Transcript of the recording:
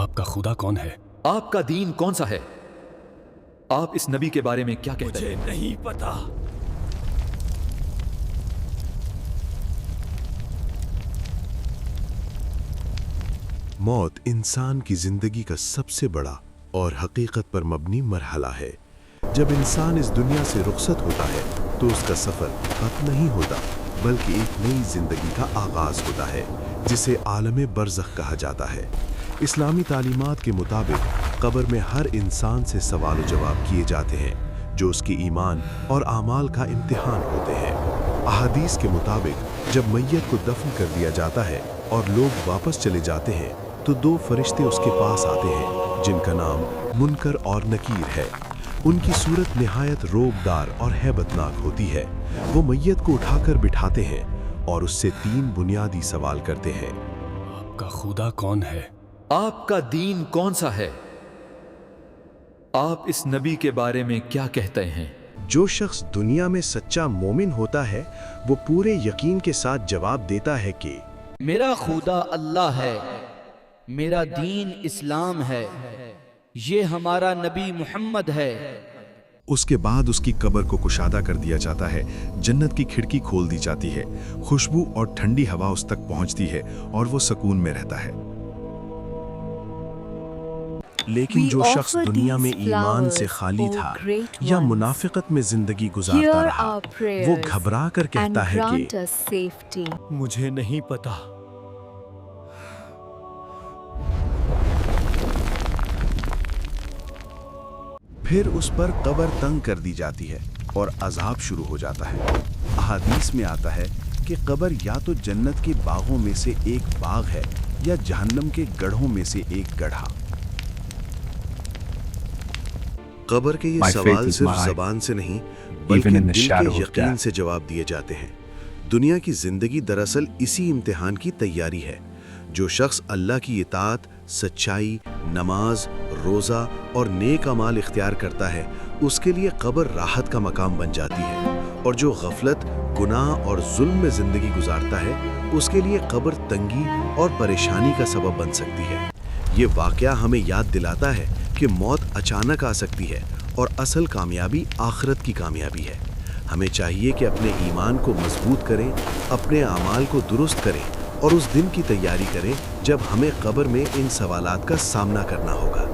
आपका खुदा कौन है? आपका दीन कौन सा है? आप इस नबी के बारे में क्या कहते हैं? मुझे नहीं पता। मौत इंसान की जिंदगी का सबसे बड़ा और हकीकत पर मबनी मरहला है। जब इंसान इस दुनिया से रुखसत होता है तो उसका सफर खत्म नहीं होता, बल्कि एक नई जिंदगी का आगाज होता है, जिसे आलम बरज़ख कहा जाता है। इस्लामी तालीमात के मुताबिक कब्र में हर इंसान से सवाल जवाब किए जाते हैं, जो उसके ईमान और आमाल का इम्तिहान होते हैं। अहादीस के मुताबिक जब मैयत को दफन कर दिया जाता है और लोग वापस चले जाते हैं तो दो फरिश्ते उसके पास आते हैं, जिनका नाम मुनकर और नकीर है। उनकी सूरत निहायत रोबदार और हैबतनाक होती है। वो मैयत को उठाकर बिठाते हैं और उससे 3 बुनियादी सवाल करते हैं। आपका खुदा कौन है? आपका दीन कौन सा है? आप इस नबी के बारे में क्या कहते हैं? जो शख्स दुनिया में सच्चा मोमिन होता है वो पूरे यकीन के साथ जवाब देता है कि मेरा खुदा अल्लाह है, मेरा दीन इस्लाम है, ये हमारा नबी मोहम्मद है। उसके बाद उसकी कब्र को कुशादा कर दिया जाता है, जन्नत की खिड़की खोल दी जाती है, खुशबू और ठंडी हवा उस तक पहुंचती है और वो सुकून में रहता है। लेकिन जो शख्स दुनिया में ईमान से खाली था या मुनाफिकत में जिंदगी गुजारता रहा, वो घबरा कर कहता है कि मुझे नहीं पता। फिर उस पर कब्र तंग कर दी जाती है और अजाब शुरू हो जाता है। अहादीस में आता है कि कब्र या तो जन्नत के बागों में से एक बाग है या जहन्नम के गढ़ों में से एक गढ़ा। कब्र के ये सवाल सिर्फ जबान से नहीं बल्कि दिल के यकीन से जवाब दिए जाते हैं। दुनिया की जिंदगी दरअसल इसी इम्तिहान की तैयारी है। जो शख्स अल्लाह की इताअत, सच्चाई, नमाज, रोज़ा और नेक अमाल इख्तियार करता है, उसके लिए कब्र राहत का मकाम बन जाती है, और जो गफलत, गुनाह और जुल्म में जिंदगी गुजारता है, उसके लिए कब्र तंगी और परेशानी का सबब बन सकती है। ये वाक़या हमें याद दिलाता है कि मौत अचानक आ सकती है और असल कामयाबी आखिरत की कामयाबी है। हमें चाहिए कि अपने ईमान को मजबूत करें, अपने आमाल को दुरुस्त करें और उस दिन की तैयारी करें जब हमें कब्र में इन सवालात का सामना करना होगा।